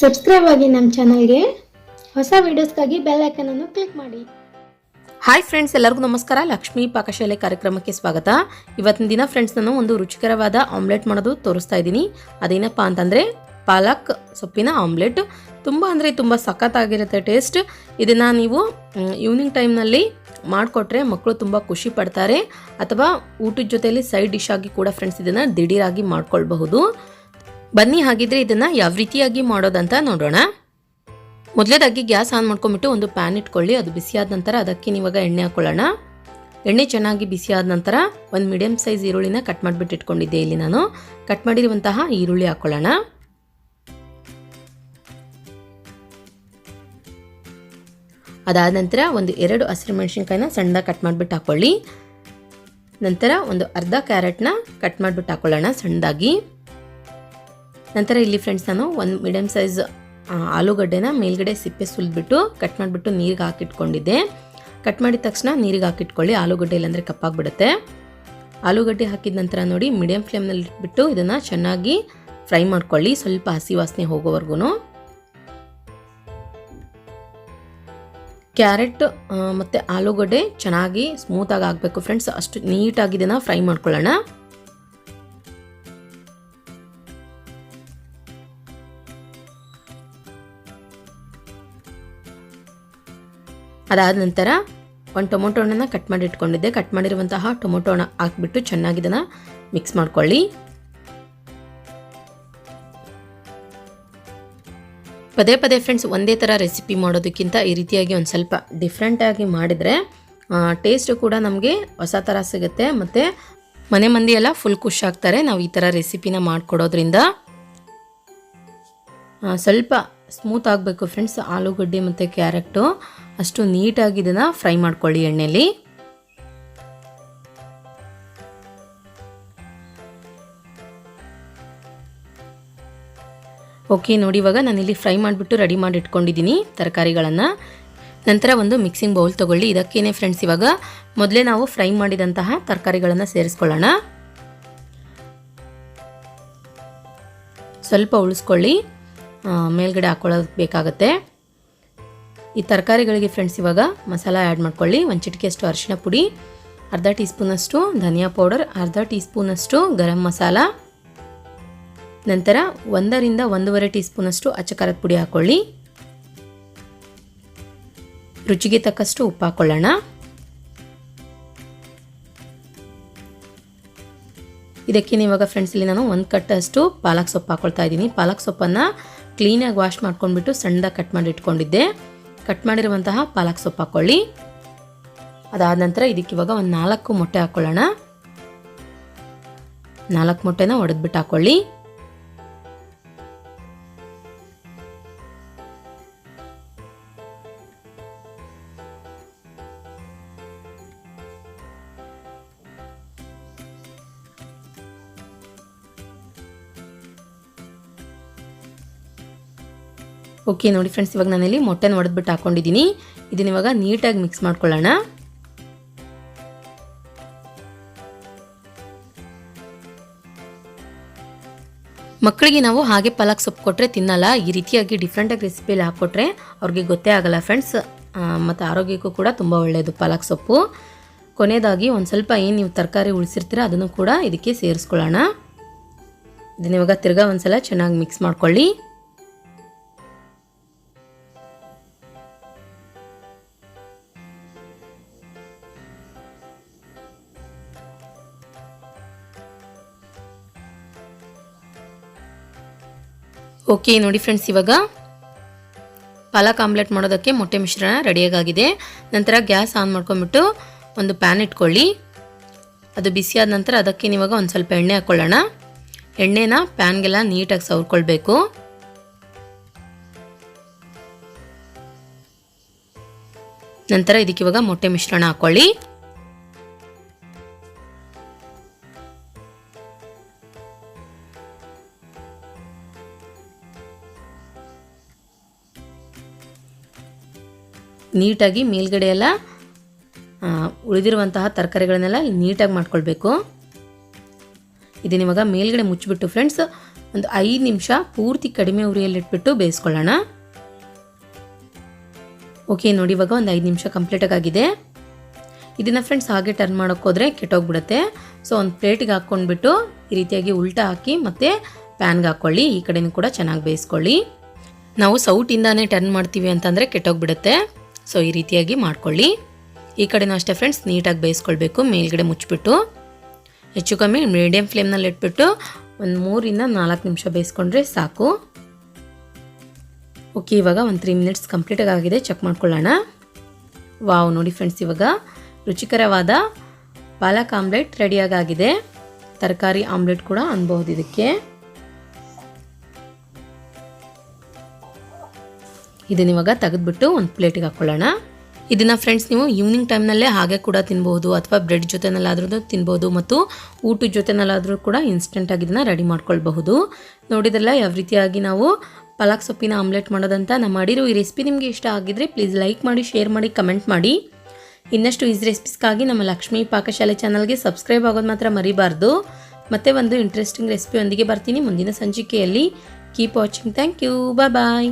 Subscribe ಆಗಿ ನಮ್ಮ ಚಾನಲ್ಗೆ. ಹೊಸ ವಿಡಿಯೋಸ್ಗಾಗಿ ಬೆಲ್ ಐಕಾನ್ ಅನ್ನು ಕ್ಲಿಕ್ ಮಾಡಿ. ಹಾಯ್ ಫ್ರೆಂಡ್ಸ್, ಎಲ್ಲರಿಗೂ ನಮಸ್ಕಾರ. ಲಕ್ಷ್ಮಿ ಪಾಕಶಾಲೆ ಕಾರ್ಯಕ್ರಮಕ್ಕೆ ಸ್ವಾಗತ. ಇವತ್ತಿನ ದಿನ ಫ್ರೆಂಡ್ಸ್ ನಾನು ಒಂದು ರುಚಿಕರವಾದ ಆಮ್ಲೆಟ್ ಮಾಡೋದು ತೋರಿಸ್ತಾ ಇದ್ದೀನಿ. ಅದೇನಪ್ಪ ಅಂತಂದರೆ ಪಾಲಕ್ ಸೊಪ್ಪಿನ ಆಮ್ಲೆಟ್. ತುಂಬ ಸಖತ್ತಾಗಿರುತ್ತೆ ಟೇಸ್ಟ್. ಇದನ್ನು ನೀವು ಈವ್ನಿಂಗ್ ಟೈಮ್ನಲ್ಲಿ ಮಾಡಿಕೊಟ್ರೆ ಮಕ್ಕಳು ತುಂಬ ಖುಷಿ ಪಡ್ತಾರೆ. ಅಥವಾ ಊಟದ ಜೊತೆಯಲ್ಲಿ ಸೈಡ್ ಡಿಶ್ ಆಗಿ ಕೂಡ ಫ್ರೆಂಡ್ಸ್ ಇದನ್ನು ದಿಢೀರಾಗಿ ಮಾಡ್ಕೊಳ್ಬಹುದು. ಬನ್ನಿ ಹಾಗಿದ್ರೆ ಇದನ್ನು ಯಾವ ರೀತಿಯಾಗಿ ಮಾಡೋದಂತ ನೋಡೋಣ. ಮೊದಲೇದಾಗಿ ಗ್ಯಾಸ್ ಆನ್ ಮಾಡ್ಕೊಂಬಿಟ್ಟು ಒಂದು ಪ್ಯಾನ್ ಇಟ್ಕೊಳ್ಳಿ. ಅದು ಬಿಸಿಯಾದ ನಂತರ ಅದಕ್ಕೆ ನೀವಾಗ ಎಣ್ಣೆ ಹಾಕೊಳ್ಳೋಣ. ಎಣ್ಣೆ ಚೆನ್ನಾಗಿ ಬಿಸಿಯಾದ ನಂತರ ಒಂದು ಮೀಡಿಯಮ್ ಸೈಜ್ ಈರುಳ್ಳಿನ ಕಟ್ ಮಾಡಿಬಿಟ್ಟು ಇಟ್ಕೊಂಡಿದ್ದೆ. ಇಲ್ಲಿ ನಾನು ಕಟ್ ಮಾಡಿರುವಂತಹ ಈರುಳ್ಳಿ ಹಾಕೊಳ್ಳೋಣ. ಅದಾದ ನಂತರ ಒಂದು 2 ಹಸಿರು ಮೆಣಸಿನ್ಕಾಯಿನ ಸಣ್ಣದಾಗಿ ಕಟ್ ಮಾಡಿಬಿಟ್ಟು ಹಾಕೊಳ್ಳಿ. ನಂತರ ಒಂದು ಅರ್ಧ ಕ್ಯಾರೆಟ್ನ ಕಟ್ ಮಾಡಿಬಿಟ್ಟು ಹಾಕೊಳ್ಳೋಣ ಸಣ್ಣದಾಗಿ. ನಂತರ ಇಲ್ಲಿ ಫ್ರೆಂಡ್ಸ್ ನಾನು ಒಂದು ಮೀಡಿಯಮ್ ಸೈಜ್ ಆಲೂಗಡ್ಡೆನ ಮೇಲ್ಗಡೆ ಸಿಪ್ಪೆ ಸುಲಿದ್ಬಿಟ್ಟು ಕಟ್ ಮಾಡಿಬಿಟ್ಟು ನೀರಿಗೆ ಹಾಕಿಟ್ಕೊಂಡಿದ್ದೆ. ಕಟ್ ಮಾಡಿದ ತಕ್ಷಣ ನೀರಿಗೆ ಹಾಕಿಟ್ಕೊಳ್ಳಿ, ಆಲೂಗಡ್ಡೆ ಇಲ್ಲಾಂದರೆ ಕಪ್ಪಾಗಿಬಿಡುತ್ತೆ. ಆಲೂಗಡ್ಡೆ ಹಾಕಿದ ನಂತರ ನೋಡಿ ಮೀಡಿಯಮ್ ಫ್ಲೇಮ್ನಲ್ಲಿ ಇಟ್ಬಿಟ್ಟು ಇದನ್ನು ಚೆನ್ನಾಗಿ ಫ್ರೈ ಮಾಡ್ಕೊಳ್ಳಿ, ಸ್ವಲ್ಪ ಹಸಿ ವಾಸನೆ ಹೋಗೋವರೆಗೂ. ಕ್ಯಾರೆಟ್ ಮತ್ತು ಆಲೂಗಡ್ಡೆ ಚೆನ್ನಾಗಿ ಸ್ಮೂತಾಗಿ ಆಗಬೇಕು ಫ್ರೆಂಡ್ಸ್, ಅಷ್ಟು ನೀಟಾಗಿ ಇದನ್ನು ಫ್ರೈ ಮಾಡ್ಕೊಳ್ಳೋಣ. ಅದಾದ ನಂತರ ಒಂದು ಟೊಮೊಟೊ ಹಣ್ಣನ್ನು ಕಟ್ ಮಾಡಿ ಇಟ್ಕೊಂಡಿದ್ದೆ. ಕಟ್ ಮಾಡಿರುವಂತಹ ಟೊಮೊಟೊ ಹಣ್ಣು ಹಾಕ್ಬಿಟ್ಟು ಚೆನ್ನಾಗಿ ಇದನ್ನು ಮಿಕ್ಸ್ ಮಾಡ್ಕೊಳ್ಳಿ. ಪದೇ ಪದೇ ಫ್ರೆಂಡ್ಸ್ ಒಂದೇ ಥರ ರೆಸಿಪಿ ಮಾಡೋದಕ್ಕಿಂತ ಈ ರೀತಿಯಾಗಿ ಒಂದು ಸ್ವಲ್ಪ ಡಿಫ್ರೆಂಟಾಗಿ ಮಾಡಿದರೆ ಟೇಸ್ಟು ಕೂಡ ನಮಗೆ ಹೊಸ ಥರ ಸಿಗುತ್ತೆ. ಮತ್ತು ಮನೆ ಮಂದಿ ಎಲ್ಲ ಫುಲ್ ಖುಷಿ ಆಗ್ತಾರೆ ನಾವು ಈ ಥರ ರೆಸಿಪಿನ ಮಾಡಿಕೊಡೋದ್ರಿಂದ. ಸ್ವಲ್ಪ ಸ್ಮೂತ್ ಆಗಬೇಕು ಫ್ರೆಂಡ್ಸ್ ಆಲೂಗಡ್ಡೆ ಮತ್ತು ಕ್ಯಾರೆಟು, ಅಷ್ಟು ನೀಟಾಗಿ ಇದನ್ನು ಫ್ರೈ ಮಾಡ್ಕೊಳ್ಳಿ ಎಣ್ಣೆಯಲ್ಲಿ. ಓಕೆ ನೋಡಿ, ಇವಾಗ ನಾನಿಲ್ಲಿ ಫ್ರೈ ಮಾಡಿಬಿಟ್ಟು ರೆಡಿ ಮಾಡಿ ಇಟ್ಕೊಂಡಿದ್ದೀನಿ ತರಕಾರಿಗಳನ್ನು. ನಂತರ ಒಂದು ಮಿಕ್ಸಿಂಗ್ ಬೌಲ್ ತೊಗೊಳ್ಳಿ. ಇದಕ್ಕೇನೆ ಫ್ರೆಂಡ್ಸ್ ಇವಾಗ ಮೊದಲೇ ನಾವು ಫ್ರೈ ಮಾಡಿದಂತಹ ತರಕಾರಿಗಳನ್ನು ಸೇರಿಸ್ಕೊಳ್ಳೋಣ. ಸ್ವಲ್ಪ ಉಳಿಸ್ಕೊಳ್ಳಿ, ಮೇಲ್ಗಡೆ ಹಾಕೊಳ್ಳೋದಕ್ಕೆ ಬೇಕಾಗುತ್ತೆ. ಈ ತರಕಾರಿಗಳಿಗೆ ಫ್ರೆಂಡ್ಸ್ ಇವಾಗ ಮಸಾಲ ಆ್ಯಡ್ ಮಾಡ್ಕೊಳ್ಳಿ. 1 ಚಿಟಿಕೆಯಷ್ಟು ಅರಿಶಿನ ಪುಡಿ, ಅರ್ಧ ಟೀ ಸ್ಪೂನಷ್ಟು ಧನಿಯಾ ಪೌಡರ್, ಅರ್ಧ ಟೀ ಸ್ಪೂನಷ್ಟು ಗರಂ ಮಸಾಲ, ನಂತರ 1 ರಿಂದ 1.5 ಟೀ ಸ್ಪೂನಷ್ಟು ಅಚ್ಚ ಖಾರದ ಪುಡಿ ಹಾಕ್ಕೊಳ್ಳಿ. ರುಚಿಗೆ ತಕ್ಕಷ್ಟು ಉಪ್ಪು ಹಾಕ್ಕೊಳ್ಳೋಣ. ಇದಕ್ಕೆ ಇವಾಗ ಫ್ರೆಂಡ್ಸ್ ಇಲ್ಲಿ ನಾನು 1 ಕಟ್ಟಷ್ಟು ಪಾಲಕ್ ಸೊಪ್ಪು ಹಾಕ್ಕೊಳ್ತಾ ಇದ್ದೀನಿ. ಪಾಲಕ್ ಸೊಪ್ಪನ್ನು ಕ್ಲೀನಾಗಿ ವಾಶ್ ಮಾಡ್ಕೊಂಡ್ಬಿಟ್ಟು ಸಣ್ಣದಾಗಿ ಕಟ್ ಮಾಡಿ ಇಟ್ಕೊಂಡಿದ್ದೆ. ಕಟ್ ಮಾಡಿರುವಂತಹ ಪಾಲಕ್ ಸೊಪ್ಪು ಹಾಕ್ಕೊಳ್ಳಿ. ಅದಾದ ನಂತರ ಇದಕ್ಕೆ ಇವಾಗ ಒಂದು 4 ಮೊಟ್ಟೆ ಹಾಕ್ಕೊಳ್ಳೋಣ. 4 ಮೊಟ್ಟೆನ ಒಡೆದ್ಬಿಟ್ಟು ಹಾಕ್ಕೊಳ್ಳಿ. ಓಕೆ ನೋಡಿ ಫ್ರೆಂಡ್ಸ್, ಇವಾಗ ನಾನಿಲ್ಲಿ ಮೊಟ್ಟೆನ ಒಡೆದ್ಬಿಟ್ಟು ಹಾಕ್ಕೊಂಡಿದ್ದೀನಿ. ಇದನ್ನ ಇವಾಗ ನೀಟಾಗಿ ಮಿಕ್ಸ್ ಮಾಡ್ಕೊಳ್ಳೋಣ. ಮಕ್ಕಳಿಗೆ ನಾವು ಹಾಗೆ ಪಾಲಕ್ ಸೊಪ್ಪು ಕೊಟ್ಟರೆ ತಿನ್ನಲ್ಲ. ಈ ರೀತಿಯಾಗಿ ಡಿಫ್ರೆಂಟಾಗಿ ರೆಸಿಪಿಯಲ್ಲಿ ಹಾಕ್ಕೊಟ್ರೆ ಅವ್ರಿಗೆ ಗೊತ್ತೇ ಆಗಲ್ಲ ಫ್ರೆಂಡ್ಸ್. ಮತ್ತು ಆರೋಗ್ಯಕ್ಕೂ ಕೂಡ ತುಂಬ ಒಳ್ಳೆಯದು ಪಾಲಕ್ ಸೊಪ್ಪು. ಕೊನೆಯದಾಗಿ ಒಂದು ಸ್ವಲ್ಪ ಏನು ನೀವು ತರಕಾರಿ ಉಳಿಸಿರ್ತೀರ ಅದನ್ನು ಕೂಡ ಇದಕ್ಕೆ ಸೇರಿಸ್ಕೊಳ್ಳೋಣ. ಇದನ್ನ ಇವಾಗ ತಿರ್ಗಾ ಒಂದ್ಸಲ ಚೆನ್ನಾಗಿ ಮಿಕ್ಸ್ ಮಾಡ್ಕೊಳ್ಳಿ. ಓಕೆ ನೋಡಿ ಫ್ರೆಂಡ್ಸ್, ಇವಾಗ ಪಾಲಕ್ ಆಮ್ಲೆಟ್ ಮಾಡೋದಕ್ಕೆ ಮೊಟ್ಟೆ ಮಿಶ್ರಣ ರೆಡಿಯಾಗಿದೆ. ನಂತರ ಗ್ಯಾಸ್ ಆನ್ ಮಾಡ್ಕೊಂಬಿಟ್ಟು ಒಂದು ಪ್ಯಾನ್ ಇಟ್ಕೊಳ್ಳಿ. ಅದು ಬಿಸಿಯಾದ ನಂತರ ಅದಕ್ಕೆ ಇವಾಗ ಒಂದು ಸ್ವಲ್ಪ ಎಣ್ಣೆ ಹಾಕ್ಕೊಳ್ಳೋಣ. ಎಣ್ಣೆನ ಪ್ಯಾನ್ಗೆಲ್ಲ ನೀಟಾಗಿ ಸವರ್ಕೊಳ್ಬೇಕು. ನಂತರ ಇದಕ್ಕೆ ಇವಾಗ ಮೊಟ್ಟೆ ಮಿಶ್ರಣ ಹಾಕ್ಕೊಳ್ಳಿ. ನೀಟಾಗಿ ಮೇಲ್ಗಡೆ ಎಲ್ಲ ಉಳಿದಿರುವಂತಹ ತರಕಾರಿಗಳನ್ನೆಲ್ಲ ನೀಟಾಗಿ ಮಾಡ್ಕೊಳ್ಬೇಕು. ಇದನ್ನ ಇವಾಗ ಮೇಲ್ಗಡೆ ಮುಚ್ಚಿಬಿಟ್ಟು ಫ್ರೆಂಡ್ಸ್ ಒಂದು 5 ನಿಮಿಷ ಪೂರ್ತಿ ಕಡಿಮೆ ಉರಿಯಲ್ಲಿಟ್ಬಿಟ್ಟು ಬೇಯಿಸ್ಕೊಳ್ಳೋಣ. ಓಕೆ ನೋಡಿ, ಇವಾಗ ಒಂದು 5 ನಿಮಿಷ ಕಂಪ್ಲೀಟಾಗಿ ಆಗಿದೆ. ಇದನ್ನು ಫ್ರೆಂಡ್ಸ್ ಹಾಗೆ ಟರ್ನ್ ಮಾಡೋಕ್ಕೋದ್ರೆ ಕೆಟ್ಟೋಗ್ಬಿಡುತ್ತೆ. ಸೊ ಒಂದು ಪ್ಲೇಟಿಗೆ ಹಾಕ್ಕೊಂಡ್ಬಿಟ್ಟು ಈ ರೀತಿಯಾಗಿ ಉಲ್ಟಾ ಹಾಕಿ ಮತ್ತು ಪ್ಯಾನ್ಗೆ ಹಾಕ್ಕೊಳ್ಳಿ. ಈ ಕಡೆನೂ ಕೂಡ ಚೆನ್ನಾಗಿ ಬೇಯಿಸ್ಕೊಳ್ಳಿ. ನಾವು ಸೌಟಿಂದಾನೇ ಟರ್ನ್ ಮಾಡ್ತೀವಿ ಅಂತಂದರೆ ಕೆಟ್ಟೋಗ್ಬಿಡುತ್ತೆ. ಸೊ ಈ ರೀತಿಯಾಗಿ ಮಾಡ್ಕೊಳ್ಳಿ. ಈ ಕಡೆನೂ ಅಷ್ಟೇ ಫ್ರೆಂಡ್ಸ್, ನೀಟಾಗಿ ಬೇಯಿಸ್ಕೊಳ್ಬೇಕು. ಮೇಲ್ಗಡೆ ಮುಚ್ಚಿಬಿಟ್ಟು ಹೆಚ್ಚು ಕಮ್ಮಿ ಮೀಡಿಯಮ್ ಫ್ಲೇಮ್ನಲ್ಲಿ ಇಟ್ಬಿಟ್ಟು ಒಂದು 3 ಇಂದ 4 ನಿಮಿಷ ಬೇಯಿಸ್ಕೊಂಡ್ರೆ ಸಾಕು. ಓಕೆ, ಇವಾಗ ಒಂದು 3 ಮಿನಿಟ್ಸ್ ಕಂಪ್ಲೀಟಾಗಿ ಆಗಿದೆ. ಚೆಕ್ ಮಾಡ್ಕೊಳ್ಳೋಣ. ವಾವ್ ನೋಡಿ ಫ್ರೆಂಡ್ಸ್, ಇವಾಗ ರುಚಿಕರವಾದ ಪಾಲಕ್ ಆಮ್ಲೆಟ್ ರೆಡಿಯಾಗಿದೆ. ತರಕಾರಿ ಆಮ್ಲೆಟ್ ಕೂಡ ಅನ್ಬಹುದು ಇದಕ್ಕೆ. ಇದನ್ನ ಇವಾಗ ತೆಗೆದುಬಿಟ್ಟು ಒಂದು ಪ್ಲೇಟಿಗೆ ಹಾಕ್ಕೊಳ್ಳೋಣ. ಇದನ್ನು ಫ್ರೆಂಡ್ಸ್ ನೀವು ಈವ್ನಿಂಗ್ ಟೈಮ್ನಲ್ಲೇ ಹಾಗೆ ಕೂಡ ತಿನ್ಬೋದು, ಅಥವಾ ಬ್ರೆಡ್ ಜೊತೆನಲ್ಲಾದ್ರೂ ತಿನ್ಬೋದು, ಮತ್ತು ಊಟದ ಜೊತೆನಲ್ಲಾದರೂ ಕೂಡ ಇನ್ಸ್ಟೆಂಟಾಗಿ ಇದನ್ನು ರೆಡಿ ಮಾಡ್ಕೊಳ್ಬಹುದು. ನೋಡಿದ್ರಲ್ಲ ಯಾವ ರೀತಿಯಾಗಿ ನಾವು ಪಾಲಕ್ ಸೊಪ್ಪಿನ ಆಮ್ಲೆಟ್ ಮಾಡೋದಂತ. ನಾನು ಮಾಡಿರೋ ಈ ರೆಸಿಪಿ ನಿಮಗೆ ಇಷ್ಟ ಆಗಿದ್ರೆ ಪ್ಲೀಸ್ ಲೈಕ್ ಮಾಡಿ, ಶೇರ್ ಮಾಡಿ, ಕಮೆಂಟ್ ಮಾಡಿ. ಇನ್ನಷ್ಟು ಈಸಿ ರೆಸಿಪೀಸ್ಗಾಗಿ ನಮ್ಮ ಲಕ್ಷ್ಮಿ ಪಾಕಶಾಲೆ ಚಾನಲ್ಗೆ ಸಬ್ಸ್ಕ್ರೈಬ್ ಆಗೋದು ಮಾತ್ರ ಮರಿಬಾರ್ದು. ಮತ್ತೆ ಒಂದು ಇಂಟ್ರೆಸ್ಟಿಂಗ್ ರೆಸಿಪಿಯೊಂದಿಗೆ ಬರ್ತೀನಿ ಮುಂದಿನ ಸಂಚಿಕೆಯಲ್ಲಿ. Keep watching. Thank you. Bye.